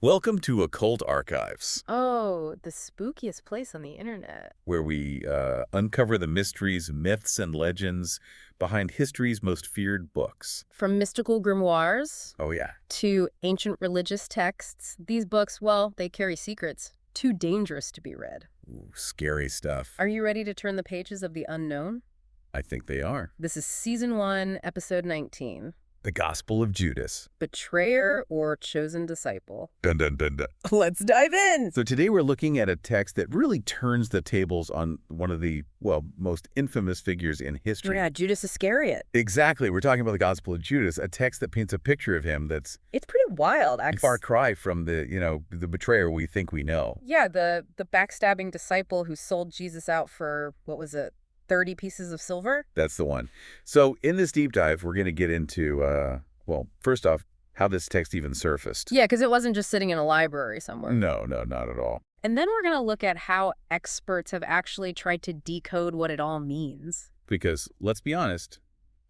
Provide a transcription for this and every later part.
Welcome to Occult Archives, Oh, the spookiest place on the internet. where we uncover the mysteries, myths, and legends behind history's most feared books. From mystical grimoires Oh, yeah. to ancient religious texts, these books, well, they carry secrets too dangerous to be read. Ooh, scary stuff. Are you ready to turn the pages of the unknown? I think they are. This is Season 1, Episode 19. The Gospel of Judas. Betrayer or Chosen Disciple? Dun, dun, dun, dun. Let's dive in! So today we're looking at a text that really turns the tables on one of the, well, most infamous figures in history. Yeah, Judas Iscariot. Exactly. We're talking about the Gospel of Judas, a text that paints a picture of him that's It's pretty wild, a actually. far cry from the betrayer we think we know. Yeah, the backstabbing disciple who sold Jesus out for, what was it, 30 pieces of silver? That's the one. So in this deep dive, we're going to get into, well, first off, how this text even surfaced. Yeah, because it wasn't just sitting in a library somewhere. No, not at all. And then we're going to look at how experts have actually tried to decode what it all means. Because let's be honest,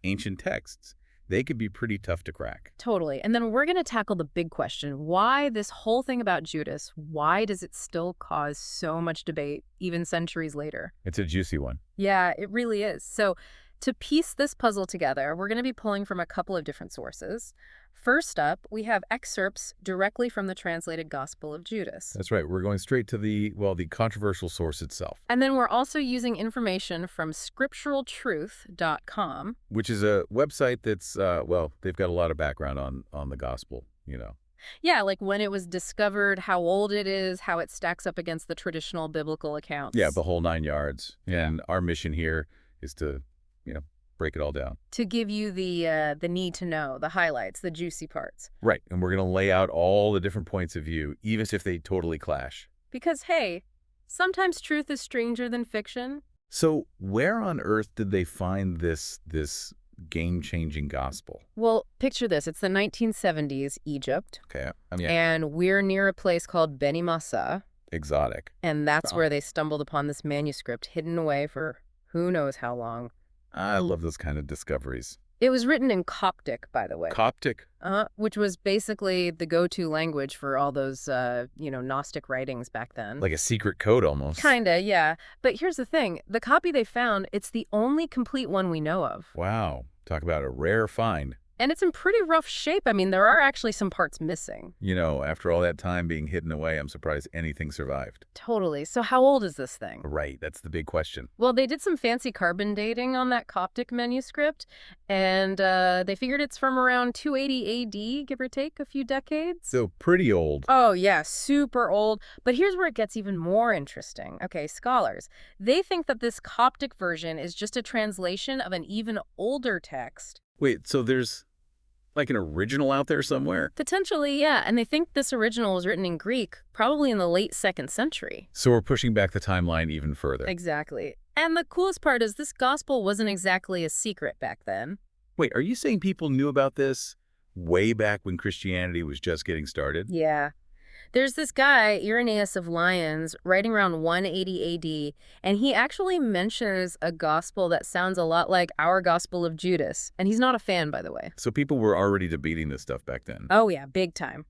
ancient texts, they could be pretty tough to crack. Totally. And then we're going to tackle the big question. Why this whole thing about Judas, why does it still cause so much debate, even centuries later? It's a juicy one. Yeah, it really is. So to piece this puzzle together, we're going to be pulling from a couple of different sources. First up, we have excerpts directly from the translated Gospel of Judas. That's right. We're going straight to the controversial source itself. And then we're also using information from scripturaltruth.com. Which is a website that's, well, they've got a lot of background on the gospel, you know. Yeah, like when it was discovered, how old it is, how it stacks up against the traditional biblical accounts. Yeah, the whole 9 yards. And our mission here is to, break it all down. To give you the need to know, the highlights, the juicy parts. Right. And we're going to lay out all the different points of view, even if they totally clash. Because, hey, sometimes truth is stranger than fiction. So where on earth did they find this game-changing gospel? Well, picture this. It's the 1970s, Egypt. Okay. And we're near a place called Beni Massa. Exotic. And that's where they stumbled upon this manuscript hidden away for who knows how long. I love those kind of discoveries. It was written in Coptic, by the way. Coptic? Which was basically the go-to language for all those, Gnostic writings back then. Like a secret code almost. Kinda, yeah. But here's the thing. The copy they found, it's the only complete one we know of. Wow. Talk about a rare find. And it's in pretty rough shape. I mean, there are actually some parts missing. After all that time being hidden away, I'm surprised anything survived. Totally. So how old is this thing? Right. That's the big question. Well, they did some fancy carbon dating on that Coptic manuscript, and they figured it's from around 280 AD, give or take a few decades. So pretty old. Oh, yeah, super old. But here's where it gets even more interesting. Okay, scholars, they think that this Coptic version is just a translation of an even older text. Wait, so there's like an original out there somewhere? Potentially, yeah. And they think this original was written in Greek, probably in the late 2nd century. So we're pushing back the timeline even further. Exactly. And the coolest part is this gospel wasn't exactly a secret back then. Wait, are you saying people knew about this way back when Christianity was just getting started? Yeah. There's this guy, Irenaeus of Lyons, writing around 180 AD, and he actually mentions a gospel that sounds a lot like our Gospel of Judas. And he's not a fan, by the way. So people were already debating this stuff back then. Oh, yeah, big time.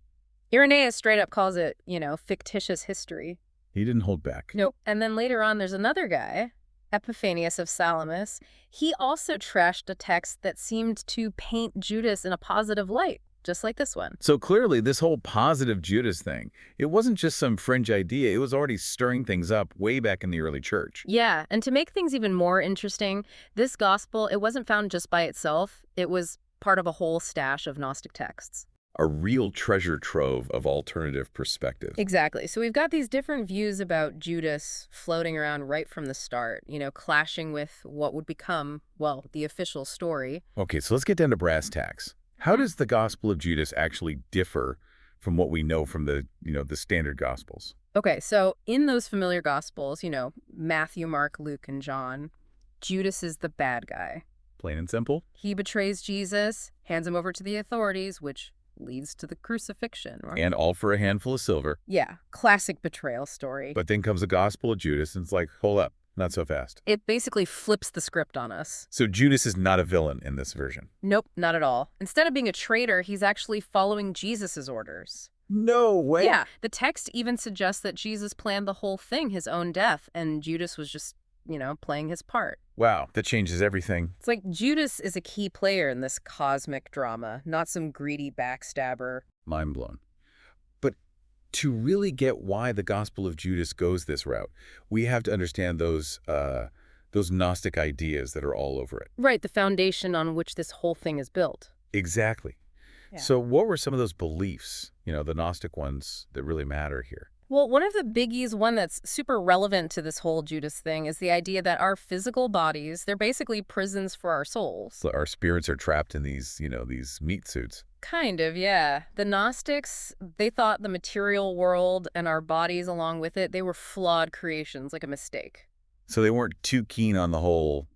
Irenaeus straight up calls it, fictitious history. He didn't hold back. Nope. And then later on, there's another guy, Epiphanius of Salamis. He also trashed a text that seemed to paint Judas in a positive light, just like this one. So clearly, this whole positive Judas thing, it wasn't just some fringe idea. It was already stirring things up way back in the early church. Yeah, and to make things even more interesting, this gospel, it wasn't found just by itself. It was part of a whole stash of Gnostic texts. A real treasure trove of alternative perspectives. Exactly. So we've got these different views about Judas floating around right from the start, clashing with what would become, well, the official story. Okay, so let's get down to brass tacks. How does the Gospel of Judas actually differ from what we know from the standard Gospels? Okay, so in those familiar Gospels, Matthew, Mark, Luke, and John, Judas is the bad guy. Plain and simple? He betrays Jesus, hands him over to the authorities, which leads to the crucifixion. Right? And all for a handful of silver. Yeah, classic betrayal story. But then comes the Gospel of Judas, and it's like, hold up. Not so fast. It basically flips the script on us. So Judas is not a villain in this version? Nope, not at all. Instead of being a traitor, he's actually following Jesus's orders. No way. Yeah, the text even suggests that Jesus planned the whole thing, his own death, and Judas was just, playing his part. Wow, that changes everything. It's like Judas is a key player in this cosmic drama, not some greedy backstabber. Mind blown. But to really get why the Gospel of Judas goes this route, we have to understand those Gnostic ideas that are all over it. Right, the foundation on which this whole thing is built. Exactly. Yeah. So what were some of those beliefs, the Gnostic ones that really matter here? Well, one of the biggies, one that's super relevant to this whole Judas thing, is the idea that our physical bodies, they're basically prisons for our souls. So our spirits are trapped in these meat suits. Kind of, yeah. The Gnostics, they thought the material world and our bodies along with it, they were flawed creations, like a mistake. So they weren't too keen on the whole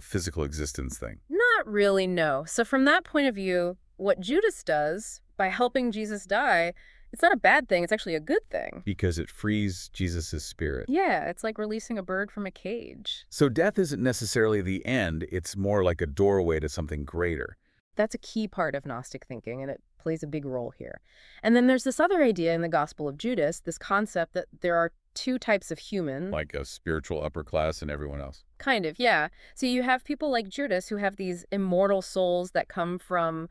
physical existence thing. Not really, no. So from that point of view, what Judas does by helping Jesus die, it's not a bad thing. It's actually a good thing. Because it frees Jesus' spirit. Yeah, it's like releasing a bird from a cage. So death isn't necessarily the end. It's more like a doorway to something greater. That's a key part of Gnostic thinking, and it plays a big role here. And then there's this other idea in the Gospel of Judas, this concept that there are two types of human. Like a spiritual upper class and everyone else. Kind of, yeah. So you have people like Judas who have these immortal souls that come from,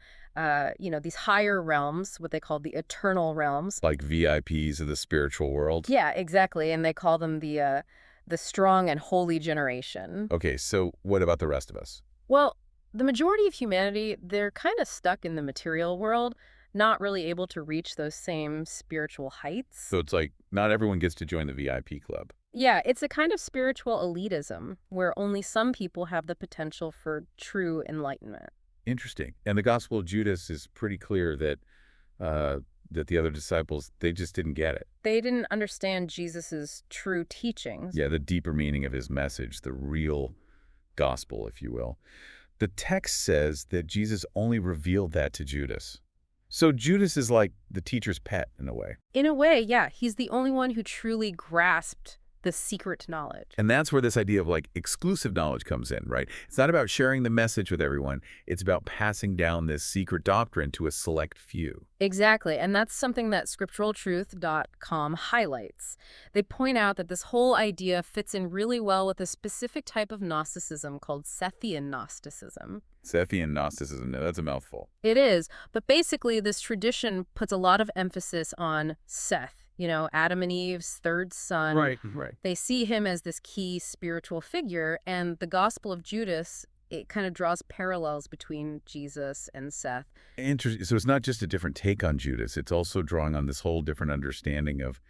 these higher realms, what they call the eternal realms. Like VIPs of the spiritual world. Yeah, exactly. And they call them the strong and holy generation. Okay, so what about the rest of us? Well, the majority of humanity, they're kind of stuck in the material world, not really able to reach those same spiritual heights. So it's like not everyone gets to join the VIP club. Yeah, it's a kind of spiritual elitism where only some people have the potential for true enlightenment. Interesting. And the Gospel of Judas is pretty clear that that the other disciples, they just didn't get it. They didn't understand Jesus's true teachings. Yeah, the deeper meaning of his message, the real gospel, if you will. The text says that Jesus only revealed that to Judas. So Judas is like the teacher's pet in a way. In a way, yeah, he's the only one who truly grasped the secret knowledge. And that's where this idea of like exclusive knowledge comes in, right? It's not about sharing the message with everyone. It's about passing down this secret doctrine to a select few. Exactly, and that's something that scripturaltruth.com highlights. They point out that this whole idea fits in really well with a specific type of Gnosticism called Sethian Gnosticism. Sethian Gnosticism, that's a mouthful. It is, but basically this tradition puts a lot of emphasis on Seth, Adam and Eve's third son. Right. They see him as this key spiritual figure, and the Gospel of Judas, it kind of draws parallels between Jesus and Seth. Interesting. So it's not just a different take on Judas. It's also drawing on this whole different understanding of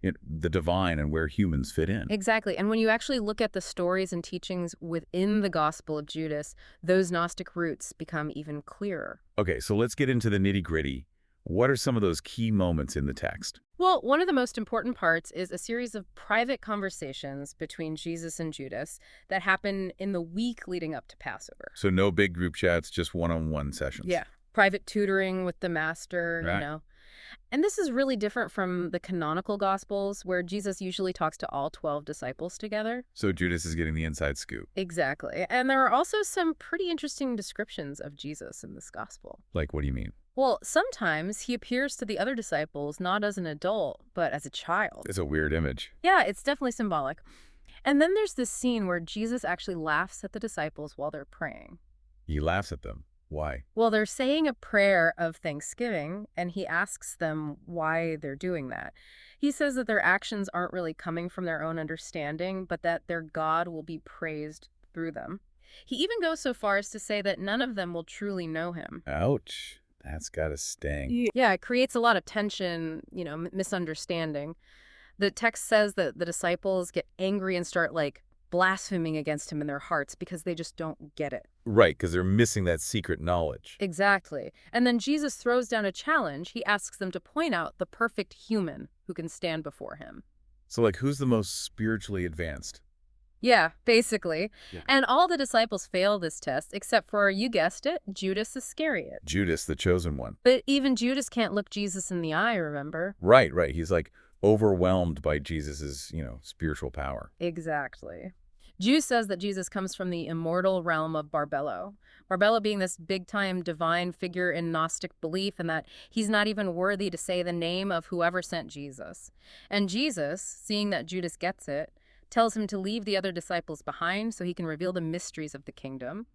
the divine and where humans fit in. Exactly. And when you actually look at the stories and teachings within the Gospel of Judas, those Gnostic roots become even clearer. Okay, so let's get into the nitty-gritty. What are some of those key moments in the text? Well, one of the most important parts is a series of private conversations between Jesus and Judas that happen in the week leading up to Passover. So no big group chats, just one-on-one sessions. Yeah. Private tutoring with the master, Right. And this is really different from the canonical Gospels, where Jesus usually talks to all 12 disciples together. So Judas is getting the inside scoop. Exactly. And there are also some pretty interesting descriptions of Jesus in this Gospel. Like, what do you mean? Well, sometimes he appears to the other disciples not as an adult, but as a child. It's a weird image. Yeah, it's definitely symbolic. And then there's this scene where Jesus actually laughs at the disciples while they're praying. He laughs at them. Why? Well, they're saying a prayer of thanksgiving, and he asks them why they're doing that. He says that their actions aren't really coming from their own understanding, but that their God will be praised through them. He even goes so far as to say that none of them will truly know him. Ouch. That's gotta sting. Yeah, it creates a lot of tension, misunderstanding. The text says that the disciples get angry and start, blaspheming against him in their hearts because they just don't get it. Right, because they're missing that secret knowledge. Exactly. And then Jesus throws down a challenge. He asks them to point out the perfect human who can stand before him. So, who's the most spiritually advanced? Yeah, basically. Yeah. And all the disciples fail this test, except for, you guessed it, Judas Iscariot. Judas, the chosen one. But even Judas can't look Jesus in the eye, remember? Right. He's overwhelmed by Jesus's, spiritual power. Exactly. Jude says that Jesus comes from the immortal realm of Barbello. Barbello being this big-time divine figure in Gnostic belief, and that he's not even worthy to say the name of whoever sent Jesus. And Jesus, seeing that Judas gets it, tells him to leave the other disciples behind so he can reveal the mysteries of the kingdom.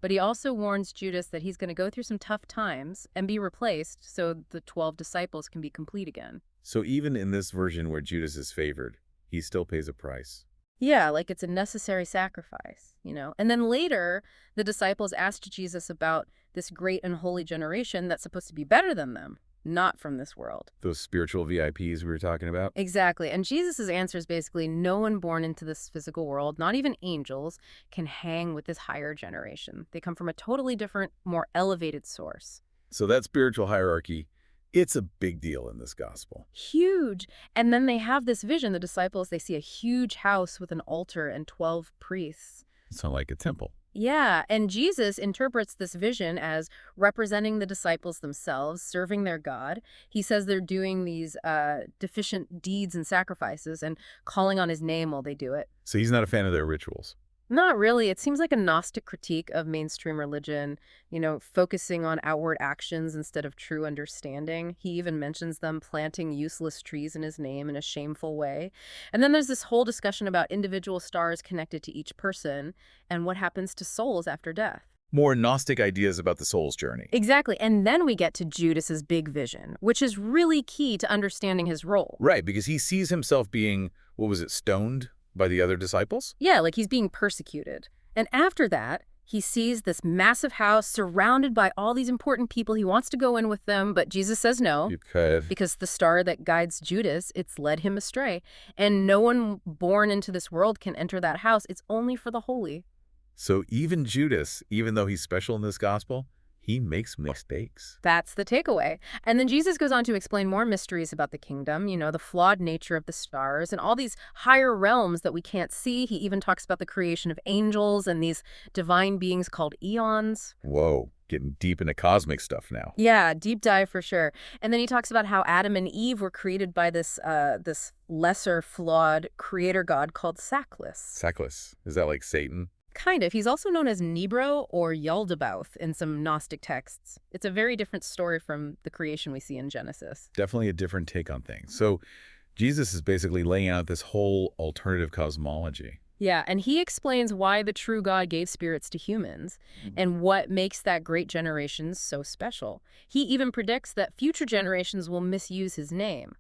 But he also warns Judas that he's going to go through some tough times and be replaced so the 12 disciples can be complete again. So even in this version where Judas is favored, he still pays a price. Yeah, like it's a necessary sacrifice, And then later, the disciples asked Jesus about this great and holy generation that's supposed to be better than them, not from this world. Those spiritual VIPs we were talking about? Exactly. And Jesus' answer is basically no one born into this physical world, not even angels, can hang with this higher generation. They come from a totally different, more elevated source. So that spiritual hierarchy, it's a big deal in this gospel. Huge. And then they have this vision, the disciples, they see a huge house with an altar and 12 priests. It's not like a temple. Yeah, and Jesus interprets this vision as representing the disciples themselves, serving their God. He says they're doing these deficient deeds and sacrifices and calling on his name while they do it. So he's not a fan of their rituals. Not really. It seems like a Gnostic critique of mainstream religion, focusing on outward actions instead of true understanding. He even mentions them planting useless trees in his name in a shameful way. And then there's this whole discussion about individual stars connected to each person and what happens to souls after death. More Gnostic ideas about the soul's journey. Exactly. And then we get to Judas's big vision, which is really key to understanding his role. Right, because he sees himself being, stoned by the other disciples? Yeah, like he's being persecuted. And after that, he sees this massive house surrounded by all these important people. He wants to go in with them, but Jesus says no. Because the star that guides Judas, it's led him astray. And no one born into this world can enter that house. It's only for the holy. So even Judas, even though he's special in this gospel, he makes mistakes. That's the takeaway. And then Jesus goes on to explain more mysteries about the kingdom, the flawed nature of the stars and all these higher realms that we can't see. He even talks about the creation of angels and these divine beings called eons. Whoa, getting deep into cosmic stuff now. Yeah, deep dive for sure. And then he talks about how Adam and Eve were created by this lesser flawed creator god called Sackless. Sackless. Is that like Satan? Kind of. He's also known as Nebro or Yaldabaoth in some Gnostic texts. It's a very different story from the creation we see in Genesis. Definitely a different take on things. So Jesus is basically laying out this whole alternative cosmology. Yeah, and he explains why the true God gave spirits to humans and what makes that great generation so special. He even predicts that future generations will misuse his name.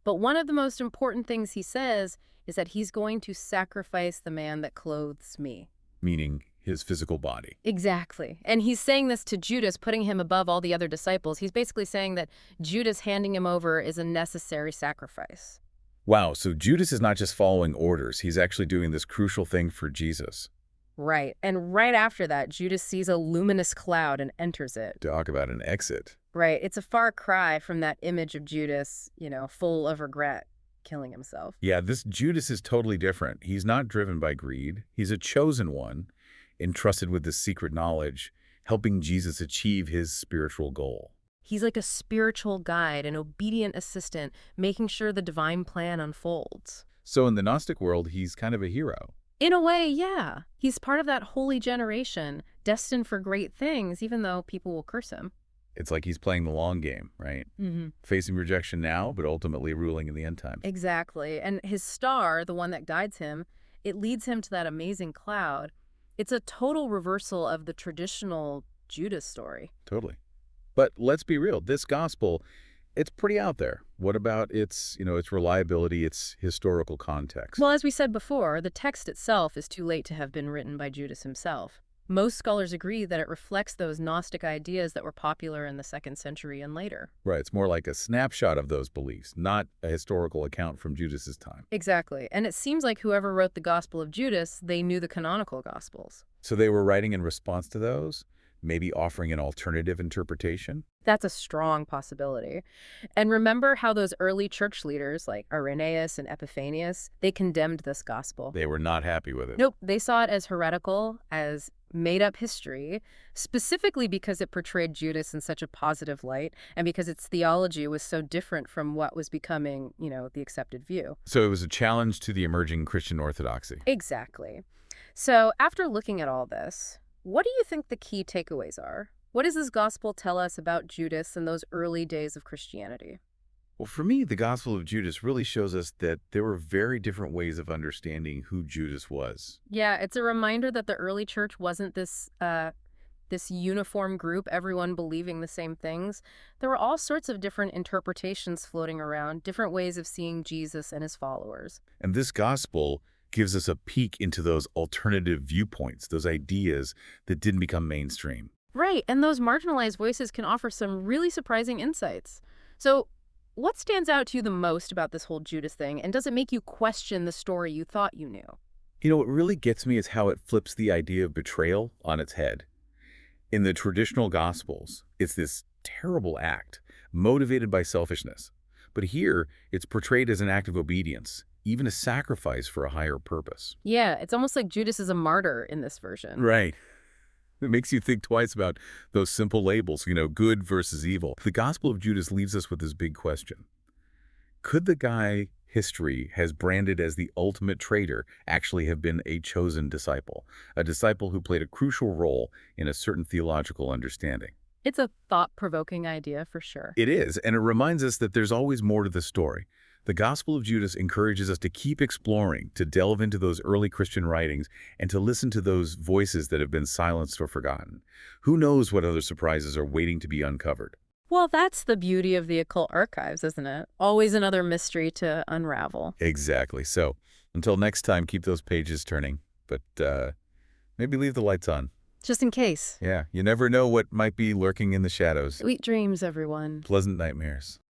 But one of the most important things he says is that he's going to sacrifice the man that clothes me. Meaning his physical body. Exactly. And he's saying this to Judas, putting him above all the other disciples. He's basically saying that Judas handing him over is a necessary sacrifice. Wow, so Judas is not just following orders. He's actually doing this crucial thing for Jesus. Right. And right after that, Judas sees a luminous cloud and enters it. Talk about an exit. Right. It's a far cry from that image of Judas, full of regret, killing himself. Yeah, this Judas is totally different. He's not driven by greed. He's a chosen one, entrusted with this secret knowledge, helping Jesus achieve his spiritual goal. He's like a spiritual guide, an obedient assistant, making sure the divine plan unfolds. So in the Gnostic world, he's kind of a hero. In a way, yeah. He's part of that holy generation, destined for great things, even though people will curse him. It's like he's playing the long game, right? Facing rejection now, but ultimately ruling in the end times. Exactly. And his star, the one that guides him, it leads him to that amazing cloud. It's a total reversal of the traditional Judas story. Totally. But let's be real. This gospel, it's pretty out there. What about its reliability, its historical context? Well, as we said before, the text itself is too late to have been written by Judas himself. Most scholars agree that it reflects those Gnostic ideas that were popular in the 2nd century and later. Right, it's more like a snapshot of those beliefs, not a historical account from Judas's time. Exactly, and it seems like whoever wrote the Gospel of Judas, they knew the canonical Gospels. So they were writing in response to those, maybe offering an alternative interpretation? That's a strong possibility. And remember how those early church leaders like Irenaeus and Epiphanius, they condemned this gospel. They were not happy with it. Nope, they saw it as heretical, as made-up history, specifically because it portrayed Judas in such a positive light and because its theology was so different from what was becoming, the accepted view. So it was a challenge to the emerging Christian orthodoxy. Exactly. So after looking at all this, what do you think the key takeaways are? What does this gospel tell us about Judas and those early days of Christianity? Well, for me, the Gospel of Judas really shows us that there were very different ways of understanding who Judas was. Yeah, it's a reminder that the early church wasn't this uniform group, everyone believing the same things. There were all sorts of different interpretations floating around, different ways of seeing Jesus and his followers. And this gospel gives us a peek into those alternative viewpoints, those ideas that didn't become mainstream. Right, and those marginalized voices can offer some really surprising insights. So, what stands out to you the most about this whole Judas thing, and does it make you question the story you thought you knew? What really gets me is how it flips the idea of betrayal on its head. In the traditional Gospels, it's this terrible act, motivated by selfishness. But here, it's portrayed as an act of obedience, even a sacrifice for a higher purpose. Yeah, it's almost like Judas is a martyr in this version. Right. It makes you think twice about those simple labels, good versus evil. The Gospel of Judas leaves us with this big question. Could the guy history has branded as the ultimate traitor actually have been a chosen disciple, a disciple who played a crucial role in a certain theological understanding? It's a thought-provoking idea for sure. It is, and it reminds us that there's always more to the story. The Gospel of Judas encourages us to keep exploring, to delve into those early Christian writings, and to listen to those voices that have been silenced or forgotten. Who knows what other surprises are waiting to be uncovered? Well, that's the beauty of the occult archives, isn't it? Always another mystery to unravel. Exactly. So, until next time, keep those pages turning, but maybe leave the lights on. Just in case. Yeah, you never know what might be lurking in the shadows. Sweet dreams, everyone. Pleasant nightmares.